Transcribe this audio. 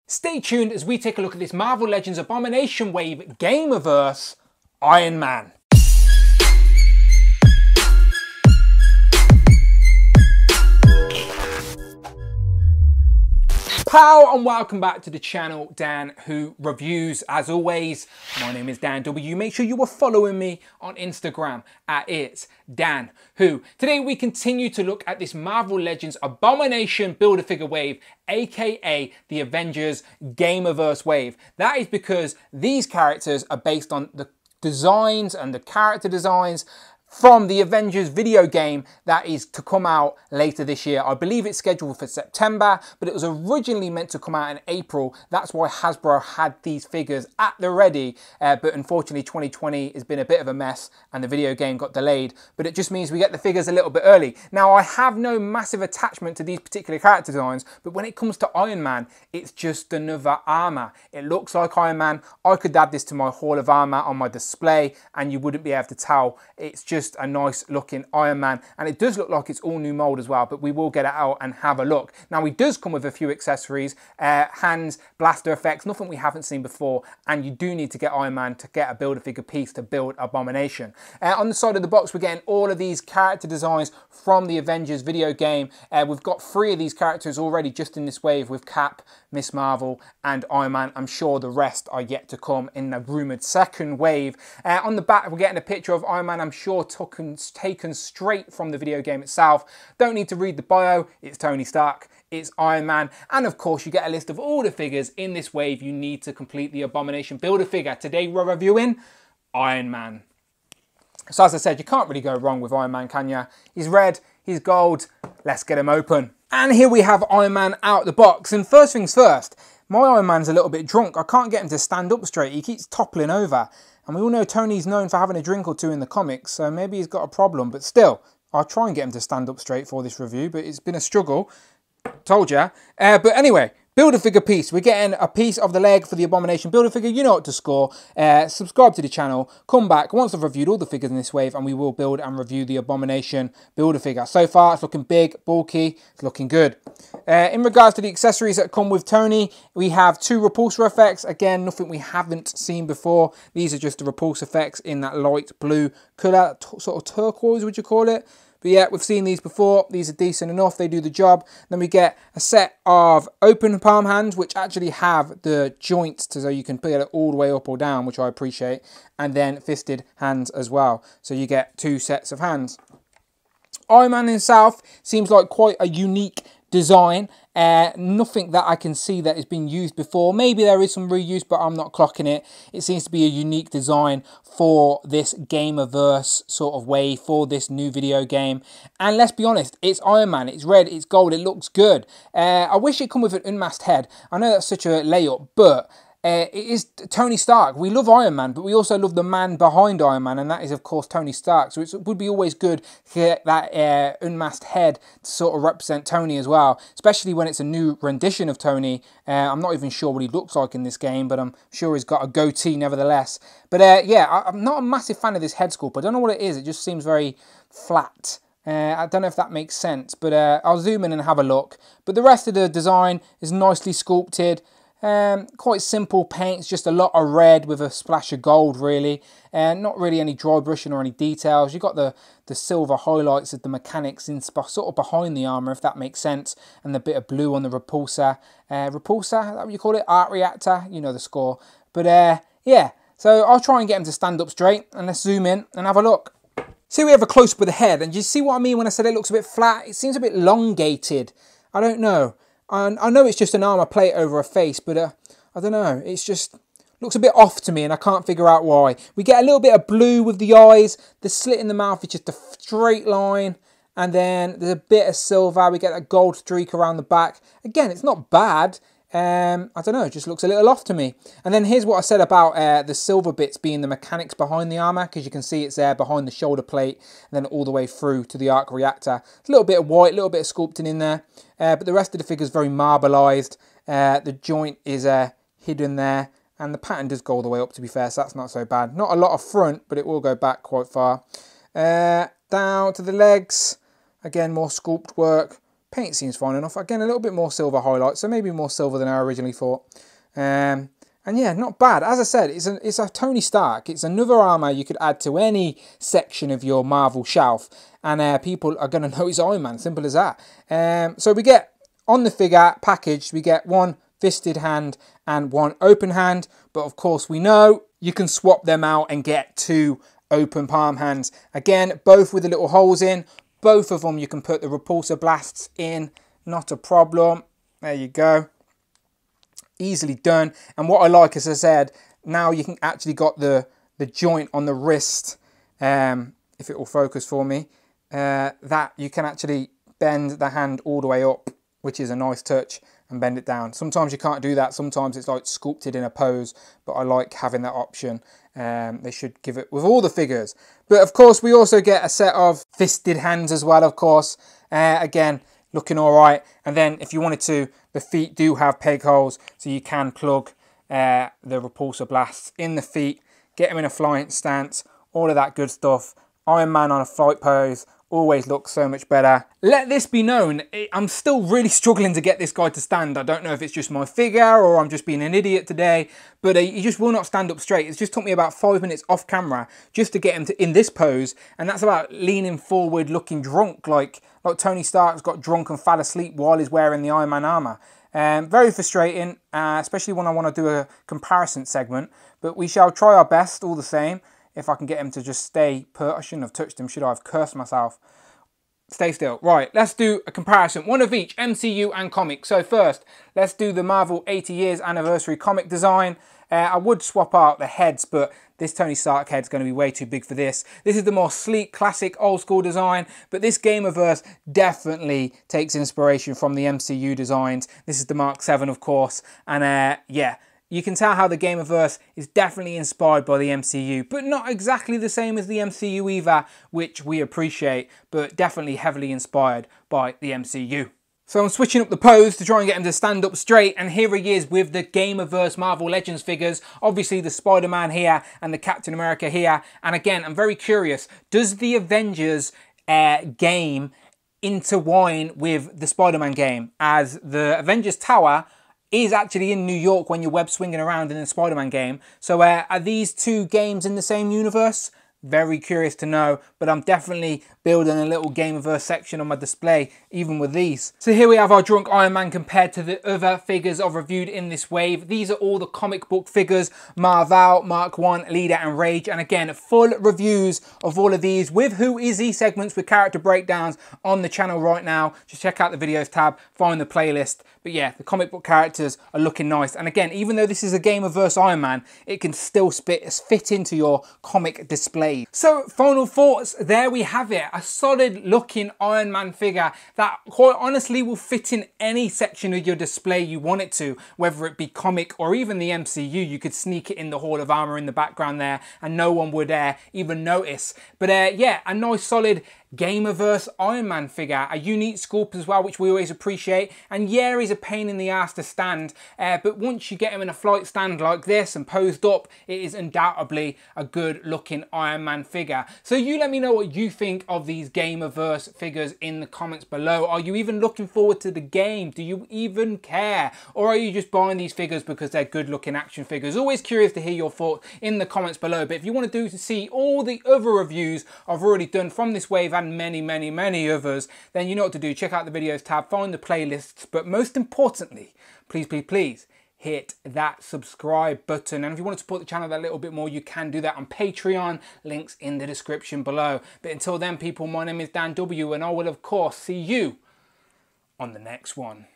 Stay tuned as we take a look at this Marvel Legends Abomination Wave Gamerverse Iron Man. Pow and welcome back to the channel, Dan Who Reviews. As always, my name is Dan W. Make sure you are following me on Instagram at It's Dan Who. Today we continue to look at this Marvel Legends Abomination Build-A-Figure Wave, aka the Avengers Gamerverse Wave. That is because these characters are based on the designs and the character designs from the Avengers video game that is to come out later this year. I believe it's scheduled for September, but it was originally meant to come out in April. That's why Hasbro had these figures at the ready, but unfortunately 2020 has been a bit of a mess and the video game got delayed, but it just means we get the figures a little bit early. Now, I have no massive attachment to these particular character designs, but when it comes to Iron Man, it's just another armor. It looks like Iron Man. I could add this to my Hall of Armor on my display and you wouldn't be able to tell. It's just a nice looking Iron Man, and it does look like it's all new mold as well, but we will get it out and have a look. Now, he does come with a few accessories, hands, blaster effects, nothing we haven't seen before, and you do need to get Iron Man to get a Build-A-Figure piece to build Abomination. On the side of the box, we're getting all of these character designs from the Avengers video game. We've got 3 of these characters already just in this wave with Cap, Miss Marvel, and Iron Man. I'm sure the rest are yet to come in the rumoured second wave. On the back, we're getting a picture of Iron Man, I'm sure taken straight from the video game itself. Don't need to read the bio, it's Tony Stark, it's Iron Man, and of course you get a list of all the figures in this wave you need to complete the Abomination Build-A-Figure. Today we're reviewing Iron Man. So as I said, you can't really go wrong with Iron Man, can you? He's red, he's gold, let's get him open. And here we have Iron Man out the box, and first things first, my Iron Man's a little bit drunk. I can't get him to stand up straight, he keeps toppling over. And we all know Tony's known for having a drink or two in the comics, so maybe he's got a problem, but still, I'll try and get him to stand up straight for this review, but it's been a struggle, told ya. But anyway, Build-A-Figure piece. We're getting a piece of the leg for the Abomination Build-A-Figure. You know what to score. Subscribe to the channel. Come back once I've reviewed all the figures in this wave and we will build and review the Abomination Build-A-Figure. So far, it's looking big, bulky. It's looking good. In regards to the accessories that come with Tony, we have 2 repulsor effects. Again, nothing we haven't seen before. These are just the repulsor effects in that light blue colour, sort of turquoise, would you call it? But yeah, we've seen these before. These are decent enough. They do the job. Then we get a set of open palm hands, which actually have the joints so you can put it all the way up or down, which I appreciate. And then fisted hands as well. So you get 2 sets of hands. Iron Man himself seems like quite a unique design. Nothing that I can see that has been used before. Maybe there is some reuse, but I'm not clocking it. It seems to be a unique design for this Gamerverse sort of way, for this new video game. And let's be honest, it's Iron Man, it's red, it's gold, it looks good. I wish it come with an unmasked head. I know that's such a layup, but it is Tony Stark. We love Iron Man, but we also love the man behind Iron Man, and that is, of course, Tony Stark. So it would be always good to get that unmasked head to sort of represent Tony as well, especially when it's a new rendition of Tony. I'm not even sure what he looks like in this game, but I'm sure he's got a goatee nevertheless. But yeah, I'm not a massive fan of this head sculpt. I don't know what it is. It just seems very flat. I don't know if that makes sense, but I'll zoom in and have a look. But the rest of the design is nicely sculpted. Quite simple paints, just a lot of red with a splash of gold really. Not really any dry brushing or any details. You've got the silver highlights of the mechanics in sort of behind the armour, if that makes sense. And the bit of blue on the repulsor. Repulsor, is that what you call it? Arc reactor, you know the score. But yeah, so I'll try and get him to stand up straight. And let's zoom in and have a look. See, we have a close-up of the head. And you see what I mean when I said it looks a bit flat? It seems a bit elongated. I don't know. I know it's just an armour plate over a face, but I don't know. It's just looks a bit off to me and I can't figure out why. We get a little bit of blue with the eyes. The slit in the mouth is just a straight line. And then there's a bit of silver. We get a gold streak around the back. Again, it's not bad. I don't know, it just looks a little off to me. And then here's what I said about the silver bits being the mechanics behind the armour, because you can see it's there behind the shoulder plate and then all the way through to the arc reactor. It's a little bit of white, a little bit of sculpting in there, but the rest of the figure is very marbleized. The joint is hidden there, and the pattern does go all the way up, to be fair, so that's not so bad. Not a lot of front, but it will go back quite far. Down to the legs, again, more sculpt work. Paint seems fine enough. Again, a little bit more silver highlights, so maybe more silver than I originally thought. And yeah, not bad. As I said, it's a Tony Stark. It's another armor you could add to any section of your Marvel shelf, and people are going to know it's Iron Man. Simple as that. So we get, on the figure package, we get one fisted hand and one open hand. But of course, we know you can swap them out and get two open palm hands. Again, both with the little holes in. Both of them you can put the repulsor blasts in. Not a problem. There you go. Easily done. And what I like, as I said, now you can actually got the joint on the wrist, if it will focus for me, that you can actually bend the hand all the way up, which is a nice touch, and bend it down. Sometimes you can't do that. Sometimes it's like sculpted in a pose, but I like having that option. They should give it with all the figures. But of course, we also get a set of fisted hands as well, of course. Again, looking all right. And then if you wanted to, the feet do have peg holes, so you can plug the repulsor blasts in the feet, get them in a flying stance, all of that good stuff. Iron Man on a fight pose always looks so much better. Let this be known, I'm still really struggling to get this guy to stand. I don't know if it's just my figure or I'm just being an idiot today, but he just will not stand up straight. It's just took me about 5 minutes off camera just to get him to in this pose, and that's about leaning forward, looking drunk, like Tony Stark's got drunk and fell asleep while he's wearing the Iron Man armor. Very frustrating, especially when I want to do a comparison segment, but we shall try our best all the same. If I can get him to just stay put. I shouldn't have touched him, should I? I've cursed myself. Stay still. Right, let's do a comparison. One of each, MCU and comic. So first, let's do the Marvel 80 years anniversary comic design. I would swap out the heads, but this Tony Stark head's going to be way too big for this. This is the more sleek, classic, old school design, but this Gamerverse definitely takes inspiration from the MCU designs. This is the Mark 7, of course, and yeah. You can tell how the Gamerverse is definitely inspired by the MCU, but not exactly the same as the MCU either, which we appreciate, but definitely heavily inspired by the MCU. So I'm switching up the pose to try and get him to stand up straight, and here he is with the Gamerverse Marvel Legends figures. Obviously the Spider-Man here and the Captain America here, and again, I'm very curious, does the Avengers game intertwine with the Spider-Man game, as the Avengers Tower is actually in New York when you're web swinging around in the Spider-Man game. So are these two games in the same universe? Very curious to know, but I'm definitely building a little Gamerverse section on my display, even with these. So here we have our drunk Iron Man compared to the other figures I've reviewed in this wave. These are all the comic book figures, Marvel, Mark 1, Leader and Rage. And again, full reviews of all of these with Who Is He segments with character breakdowns on the channel right now. Just check out the videos tab, find the playlist. But yeah, the comic book characters are looking nice. And again, even though this is a Gamerverse Iron Man, it can still fit into your comic display. So final thoughts, there we have it. A solid looking Iron Man figure that quite honestly will fit in any section of your display you want it to, whether it be comic or even the MCU. You could sneak it in the Hall of Armor in the background there and no one would even notice. But yeah, a nice solid Gamerverse Iron Man figure, a unique sculpt as well, which we always appreciate. And yeah, he's a pain in the ass to stand, but once you get him in a flight stand like this and posed up, it is undoubtedly a good looking Iron Man figure. So you let me know what you think of these Gamerverse figures in the comments below. Are you even looking forward to the game? Do you even care? Or are you just buying these figures because they're good looking action figures? Always curious to hear your thoughts in the comments below. But if you want to see all the other reviews I've already done from this wave and many others, then you know what to do. Check out the videos tab, find the playlists, but most importantly, please hit that subscribe button. And if you want to support the channel a little bit more, you can do that on Patreon, links in the description below. But until then, people, my name is Dan W, and I will of course see you on the next one.